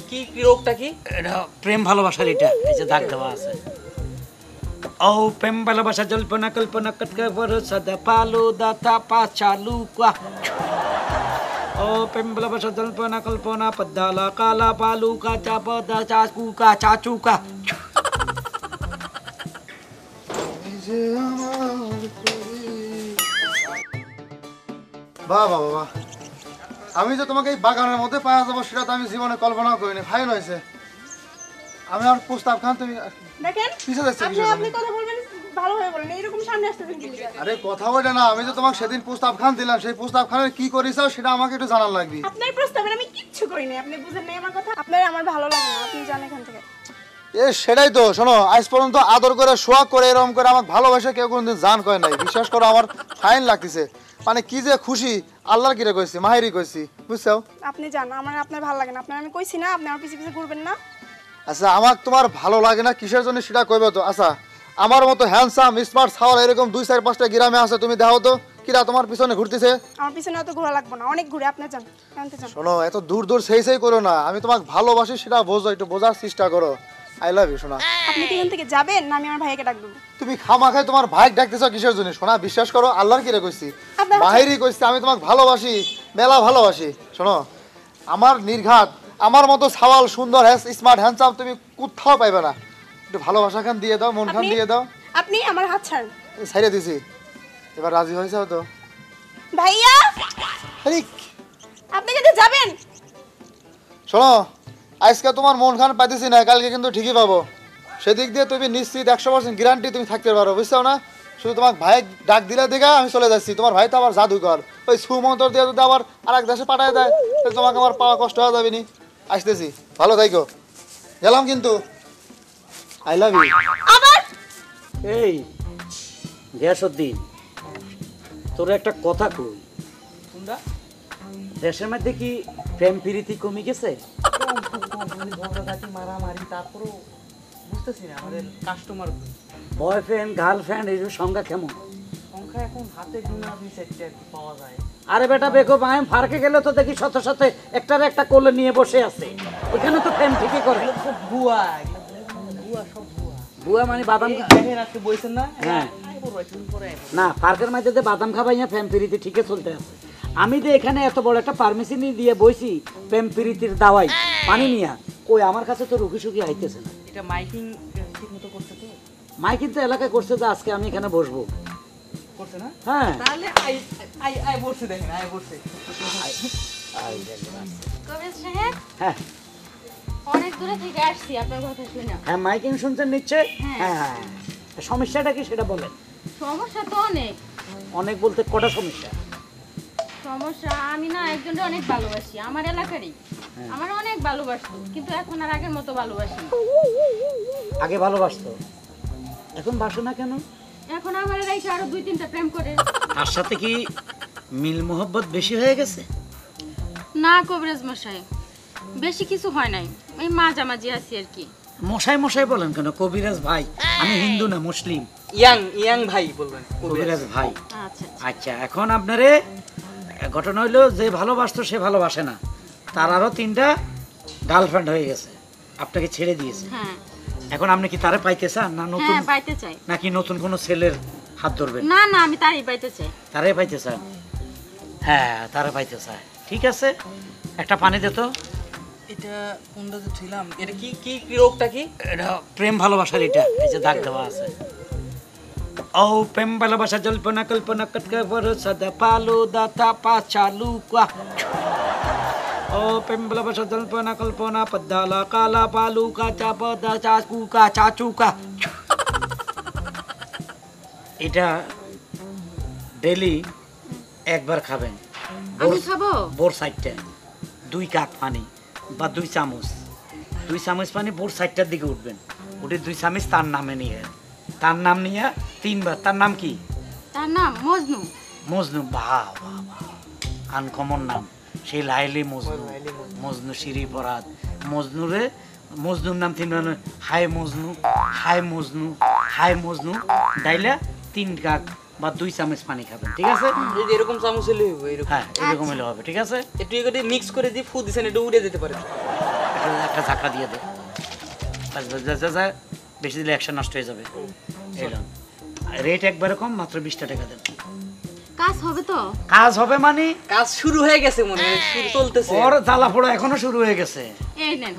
কি কি রোগটা কি? এটা প্রেম ভালোবাসার এটা এই যে দাগ দেওয়া আছে। ও প্রেম ভালোবাসা জল্পনা কল্পনা কটকা বরসাদা পালো দাতা পা চালু কা। ও প্রেম ভালোবাসা জল্পনা কল্পনা পদ্দালা কালা পালু কা চাপা দা চাকু কা চাচু কা। বাহ বাহ বাহ, আমি যে তোমাকে এই বাগানের মধ্যে পাওয়া যাবো সেটা তো আমি জীবনে কল্পনাও করিনি। ফাইন হয়েছে। আমি আর প্রস্তাব খান, তুমি দেখেন পিছে যাচ্ছে আপনি কথা বলবেন ভালোভাবে বলেন, এরকম সামনে আসতেছেন কি লিগা? আরে কথা বলে না, আমি যে তোমাকে সেদিন প্রস্তাব খান দিলাম, সেই প্রস্তাব খানের কি করেছো সেটা আমাকে একটু জানার লাগবে। আপনার প্রস্তাবে আমি কিচ্ছু করিনি, আপনি বুঝেন না আমার কথা। আপনার আমার ভালো লাগে না, আপনি জানেন এখান থেকে। সেটাই তো, শোনো, আজ পর্যন্ত আদর করে সোয়াগ করে এরকম করে আমাকে ভালোবাসে কেউ কোনোদিন জান করে নাই। বিশ্বাস করো আমার ফাইন লাগতেছে, মানে কি যে খুশি। আল্লাহর কিরে কইছি, মাহিরি কইছি, বুঝছো? আপনি জান আমার আপনার ভালো লাগে না, আপনার আমি কইছি না আপনি আমার পিছে পিছে ঘুরবেন না। আচ্ছা, আমার তোমার ভালো লাগে না কিসের জন্য সেটা কইবে তো। আচ্ছা, আমার মতো হ্যান্ডসাম স্মার্ট ছাওয়াল এরকম 2-4-5টা গ্রামে আছে, তুমি দেখো তো কিরা তোমার পিছনে ঘুরতেছে। আমার পিছনে অত ঘোরা লাগবে না, অনেক ঘুরে, আপনি জান জানতে চান। শোনো, এত দূর দূর সেই করো না, আমি তোমাকে ভালোবাসি সেটা বোঝো, একটু বোঝার চেষ্টা করো। আই লাভ ইউ সোনা। আপনি কি এখান থেকে যাবেন না আমি আমার ভাইকে ডাক দেবো? তুমি খামাখায় তোমার ভাই ডাকতেছ কিসের জন্য সোনা? বিশ্বাস করো, আল্লাহর কিরে কইছি, আপনার- মাহিরি কইছি, আমি তোমাকে ভালোবাসি, মেলা ভালোবাসি। শোনো, আমার নির্ঘাত আমার মতো ছাওয়াল সুন্দর স্মার্ট হ্যান্ডসাম তুমি কোথাও পাইবে না। একটু ভালোবাসা খান দিয়ে দাও, মন খান দিয়ে দাও। আপনি আমার হাত ছাড়েন। ছাইড়ে দিছি, এবার রাজি হয়েছে তো? ভাইয়া আরে আপনি যদি যাবেন। শোনো, আজকে তোমার মন খান পাইতেছি না, কালকে কিন্তু ঠিকই পাবো। সেদিক দিয়ে তুমি নিশ্চিত 100% গ্যারান্টি তুমি থাকতে পারো, বুঝছো না? শুধু তোমার ভাই ডাক দিলে দেখা আমি চলে যাচ্ছি। তোমার ভাই তো আবার জাদুকর, ওই সুমন্তর দিয়ে যদি আবার আরেক দেশে পাঠায় দেয় তাহলে তোমাকে আমার পাওয়া কষ্ট হয়ে যাবে নি। আসতেছি, ভালো থাইকো, গেলাম কিন্তু। I love you. আবার এই গিয়াসউদ্দিন, তোর একটা কথা কই। কোনটা? দেশের মধ্যে কি প্রেম প্রীতি কমে গেছে? মারামারি, তারপরও বুঝতেছি না আমাদের কাস্টমার বয়ফ্রেন্ড গার্লফ্রেন্ড এই সংখ্যা কেমন? সংখ্যা এখন হাতে গোনা 2-4টা পাওয়া যায়। আরে বেটা বেকো, আমি পার্কে গেলে তো দেখি সাথে সাথে একটার একটা কোলে নিয়ে বসে আছে। ওখানে তো প্রেম ঠিকই করে। সব ভুয়া, ভুয়া, সব ভুয়া। বুয়া মানে বাদাম দেখেন আজকে বইছেন না? হ্যাঁ। পরে না, পার্কের মধ্যে যে বাদাম খাবাইয়া প্রেম প্রীতি ঠিকই চলতে আছে। আমি যে এখানে এত বড় একটা পারমিশন দিয়ে বইছি প্রেম প্রীতির দাওয়াই পানি নিয়া, কই আমার কাছে তো রুগী সুখী আইতেছে না। এটা মাইকিং ঠিক মতো করছে তো? মাই কিন্তু এলাকায় করছে যে আজকে আমি এখানে বসবো। করছে না? হ্যাঁ তাহলে আই বসছে, দেখেন আই বসছে। কবির সাহেব হ্যাঁ অনেক দূরে থেকে আসছি আপনার কথা শুনে। হ্যাঁ, মাইকিং শুনছেন নিশ্চয়। হ্যাঁ হ্যাঁ, সমস্যাটা কি সেটা বলেন। সমস্যা তো অনেক। অনেক বলতে কটা সমস্যা? সমস্যা, আমি না একজনকে অনেক ভালোবাসি, আমার এলাকারই। আমার অনেক ভালোবাসতো, কিন্তু এখন আর আগের মতো ভালোবাসি না। আগে ভালোবাসতো, এখন বাসো না কেন? এখন আমার রেখে আরো 2-3টা প্রেম করে। তার সাথে কি মিল মোহব্বত বেশি হয়ে গেছে? না কবিরাজ মশাই, বেশি কিছু হয় নাই, ওই মাঝামাঝি আছি আর কি। মশাই মশাই বলেন কেন? কবিরাজ ভাই, আমি হিন্দু না মুসলিম। ইয়াং ভাই বলবেন। কবিরাজ ভাই। আচ্ছা আচ্ছা, এখন আপনারে ঘটনা হইলো যে ভালোবাসতো সে ভালোবাসে না, তার আরো 3টা গার্লফ্রেন্ড হয়ে গেছে, আপনাকে ছেড়ে দিয়েছে। হ্যাঁ এখন আপনি কি তারে পাইতে চান না নতুন, হ্যাঁ পাইতে চাই। নাকি নতুন কোনো ছেলের হাত ধরবেন? না না, আমি তারই পাইতে চাই। তারে পাইতে চান? হ্যাঁ, তারে পাইতে চায়, ঠিক আছে। একটা পানি দে তো। এটা কোনটা যে ছিলাম, এটা কি কি কি রোগটা কি? এটা প্রেম ভালোবাসার এটা এই যে দাগ দেওয়া আছে। ও প্রেম ভালোবাসা জল্পনা কল্পনা কটকা বরসাদা পালো দাতা পা চালু কা। ও প্রেম ভালোবাসা জল্পনা কল্পনা পদ্দালা কালা পালু কা চাপা দা চাকু কা চাচু কা। এটা ডেলি একবার খাবেন। আমি খাবো? বোর সাইডটা 2 কাপ পানি বা 2 চামচ, 2 চামচ পানি বোর সাইডটার দিকে উঠবেন, উঠে 2 চামচ তার নামে নিয়ে, তার নাম নিয়ে 3বার। তার নাম কি? তার নাম মজনু। মজনু। বাহ বাহ বাহ, আনকমন নাম। সেই লাইলি মজনু, মজনু শিরি পরাদ মজনুরে, মজনুর নাম 3বার। Hi Majnu, hi Majnu, hi Majnu ডাইলা 3 কাপ বা 2 চামচ পানি খাবেন, ঠিক আছে? যদি এরকম চামচ হলে হবে, এরকম হ্যাঁ, এরকম হলে হবে, ঠিক আছে? একটু করে মিক্স করে দিয়ে ফু দিছেন, এটা উড়ে যেতে পারে। এটা একটা ধাক্কা দিয়ে দে। বাস বাস বাস বাস, বাস। বেশি দিলে অ্যাকশন নষ্ট হয়ে যাবে। এলাম রেট একবারে কম, মাত্র 20 টাকা দেন। কাজ হবে তো? কাজ হবে মানে কাজ শুরু হয়ে গেছে মনে হয়, শুরু চলতেছে। ওর জ্বালা পোড়া এখনো শুরু হয়ে গেছে। এই নেন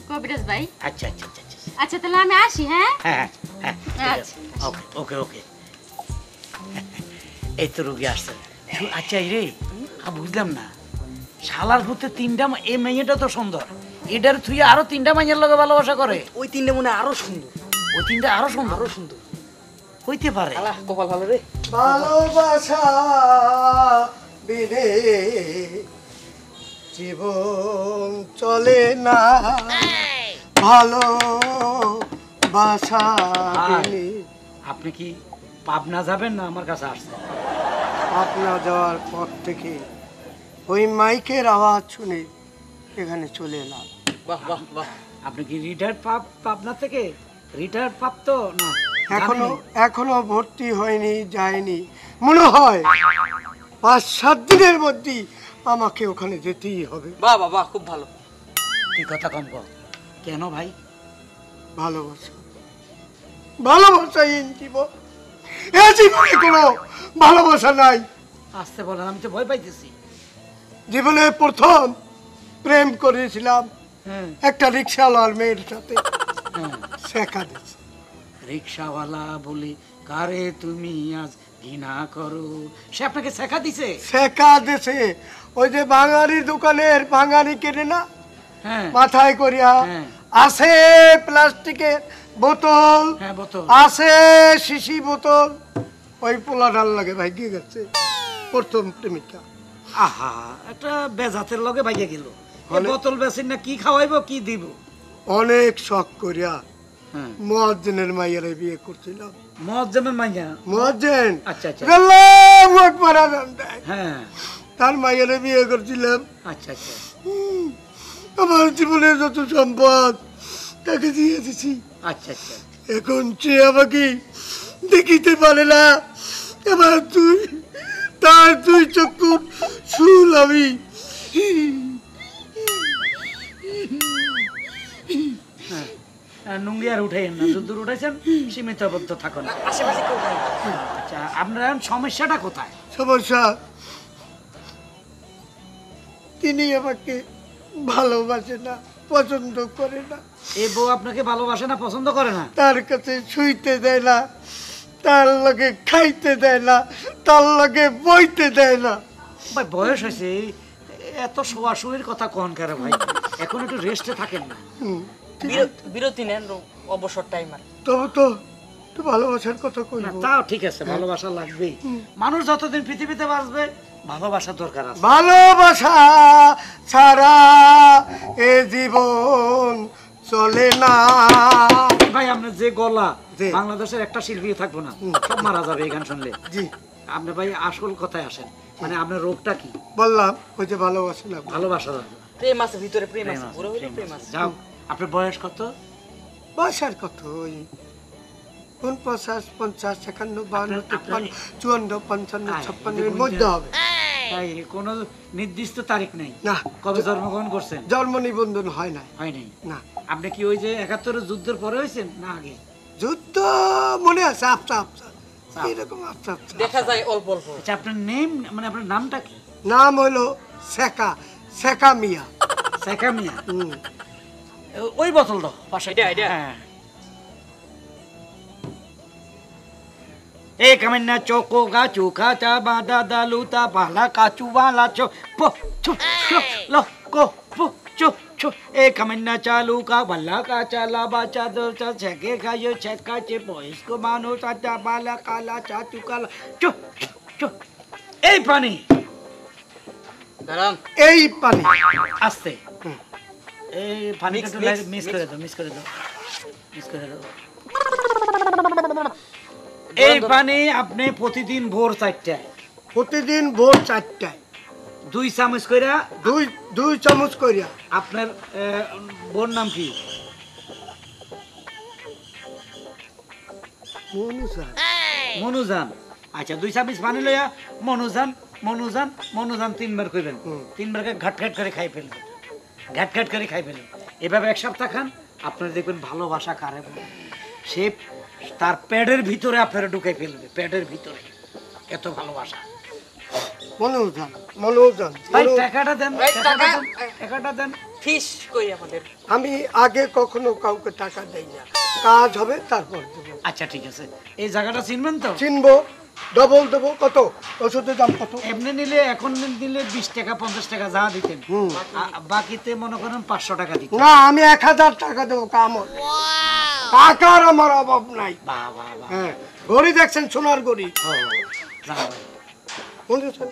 কবিরাজ ভাই। আচ্ছা আচ্ছা আচ্ছা আচ্ছা। আচ্ছা তাহলে আমি আসি, হ্যাঁ? হ্যাঁ হ্যাঁ হ্যাঁ, ঠিক আছে। আচ্ছা। ওকে ওকে ওকে। এই তো রুগী আসছে। আচ্ছা এই রে, বুঝলাম না, শালার ভূতে 3টা এই মেয়েটা তো সুন্দর, এটার তুই আরো 3টা মাইয়ের লগে ভালোবাসা করে? ওই তিনটে মনে হয় আরো সুন্দর, ওই 3টা আরো সুন্দর? আরো সুন্দর হইতে পারে। আল্লাহ কপাল ভালো রে। ভালোবাসা বিনে জীবন চলে না, ভালোবাসা বিনে। আপনি কি পাবনা যাবেন না আমার কাছে আসছেন? আপনা যাওয়ার পর থেকে ওই মাইকের আওয়াজ শুনে এখানে চলে এলাম। বাহ বাহ বাহ। আপনি কি রিটায়ার্ড পাবনা থেকে? রিটায়ার্ড প্রাপ্ত না? এখনো ভর্তি হয়নি, যায়নি। মনে হয় 5-7 দিনের মধ্যেই আমাকে ওখানে যেতেই হবে। বাহ বাহ বাহ, খুব ভালো। কি কথা কম কম কেন ভাই? ভালোবাসা, ভালোবাসাহীন জীবন, এ জীবনে কোনো ভালোবাসা নাই। আসতে বলেন, আমি তো ভয় পাইতেছি। জীবনে প্রথম প্রেম করেছিলাম হ্যাঁ একটা রিক্সাওয়ালার মেয়ের সাথে, হ্যাঁ। শেখা দিয়েছে। রিক্সাওয়ালা বলে কারে তুমি আজ ঘৃণা করো, সে আপনাকে শেখা দিছে? শেখা দিয়েছে। ওই যে বাঙালির দোকানের বাঙালি কেনে না, হ্যাঁ মাথায় করিয়া হ্যাঁ। আছে প্লাস্টিকের বোতল, হ্যাঁ বোতল। আছে শিশি বোতল, ওই পোলাডাল লাগে ভাই গিয়ে গেছে প্রথম প্রেমিকা। আহা, একটা বেজাতের লগে ভাইয়া গেল। বোতল বেচেন না, কি খাওয়াইবো কি দিব? অনেক শখ করিয়া হ্যাঁ মুয়াজ্জিনের মাইয়ারে বিয়ে করছিলাম। মজ্জামের মাইয়া? মুয়াজ্জিন, আচ্ছা আচ্ছা। আল্লাহু আকবার আজান দেয়। হ্যাঁ তার মাইয়ারে বিয়ে করছিলাম। আচ্ছা আচ্ছা। আমার জীবনের যত সম্পদ তাকে দিয়ে দিছি। আচ্ছা আচ্ছা। এখন সে আমাকে দেখিতে পারে না। এবার তার 2 চক্ষুর চুল আমি নুঙ্গি আর উঠাইয়েন না, যদ্দূর উঠাইছেন সীমিতবদ্ধ থাকুন। আশেপাশে কেউ নাই। আচ্ছা, আপনার এখন সমস্যাটা কোথায়? সমস্যা, তিনি আমাকে ভালোবাসে না, পছন্দ করে না। এই বউ আপনাকে ভালোবাসে না, পছন্দ করে না? তার কাছে শুইতে দেয় না, তার লগে খাইতে দেয় না, তার লগে বইতে দেয় না। ভাই বয়স হয়েছে, এত শোয়াশুয়ের কথা কন কারে ভাই? এখন একটু রেস্টে থাকেন না? বিরতি নেন, অবসর টাইম আর। তবে তো একটু ভালোবাসার কথা না, কইব। তাও ঠিক আছে, ভালোবাসা লাগবেই। মানুষ যতদিন পৃথিবীতে বাঁচবে ভালোবাসা দরকার আছে। ভালোবাসা ছাড়া এ জীবন চলে না। ভাই আপনার যে গলা, জি। বাংলাদেশের একটা শিল্পী থাকবো না, সব মারা যাবে এই গান শুনলে। জি, আপনি ভাই আসল কথায় আসেন, মানে আপনার রোগটা কি? বললাম ওই যে ভালোবাসা না। ভালোবাসা দরকার। প্রেম আছে ভিতরে, প্রেম প্রেম আছে, আছে, পুরো হইলো প্রেম প্রেম আছে। আছে। যাও, আপনার বয়স কত? বয়সের কত ওই 49, 50, 51, 52, 53, 54, 55, 56 এর মধ্যে হবে। তাই কোনো নির্দিষ্ট তারিখ নেই? না, কবে জন্মগ্রহণ করছেন? জন্ম নিবন্ধন হয় না। হয় নাই? না, আপনি কি ওই যে 71 যুদ্ধের পরে হয়েছেন না আগে? যুদ্ধ মনে আছে আফসা আফসা, এরকম আফসা আফসা। দেখা যায় অল্প অল্প। আচ্ছা, আপনার নেম, মানে আপনার নামটা কি? নাম হলো শেখা মিয়া। শেখা মিয়া? হুম। ওই বোতল দাও পাশে। এটা। হ্যাঁ। এ কামিনা চোকো গা চোখা চা বাদা দালুতা বালা কাচু বালা চো পো চু লো কো পো চু চু এ কামিনা চালু কা বালা কা চালা বাচা দো চা ছেকে খায়ো ছেকা চে বয়স্ক মানুষ আটা বালা কালা চা চু কালা চু চু। এই পানি দাঁড়ান। এই পানি আস্তে, এই পানিটা একটু মিক্স করে দাও, মিক্স করে দাও, মিক্স করে দাও। এই পানি আপনি প্রতিদিন ভোর 4টায়, প্রতিদিন ভোর 4টায় 2 চামচ কইরা। দুই চামচ করিয়া। আপনার বোন নাম কি? মনুজান। আচ্ছা, 2 চামচ পানি লইয়া মনুজান মনুজান মনুজান 3 বার কইবেন। 3 বার ঘাট ঘাট করে খাই ফেলবেন, ঘাট ঘাট করে খাই ফেলবেন। এভাবে 1 সপ্তাহ খান, আপনারা দেখবেন ভালোবাসা কারে বলে। সে তার পেটের ভিতরে আপনারা ঢুকে ফেলবে, পেটের ভিতরে এত ভালোবাসা। মনোজান ভাই টাকাটা দেন, টাকাটা দেন। ফিস কই আমাদের? আমি আগে কখনো কাউকে টাকা দেই না, কাজ হবে তারপর দেবো। আচ্ছা ঠিক আছে, এই জায়গাটা চিনবেন তো? চিনবো, ডবল দেবো। কত ওষুধের দাম কত? এমনি নিলে এখন নিলে 20 টাকা 50 টাকা যা দিতেন, বাকিতে মনে করেন 500 টাকা দিতেন। না, আমি 1000 টাকা দেবো, কাম হবে। টাকার আমার অভাব নাই। বাহ বাহ বাহ। হ্যাঁ, গড়ি দেখছেন, সোনার গড়ি। ও, যান ভাই। বন্ধু চল।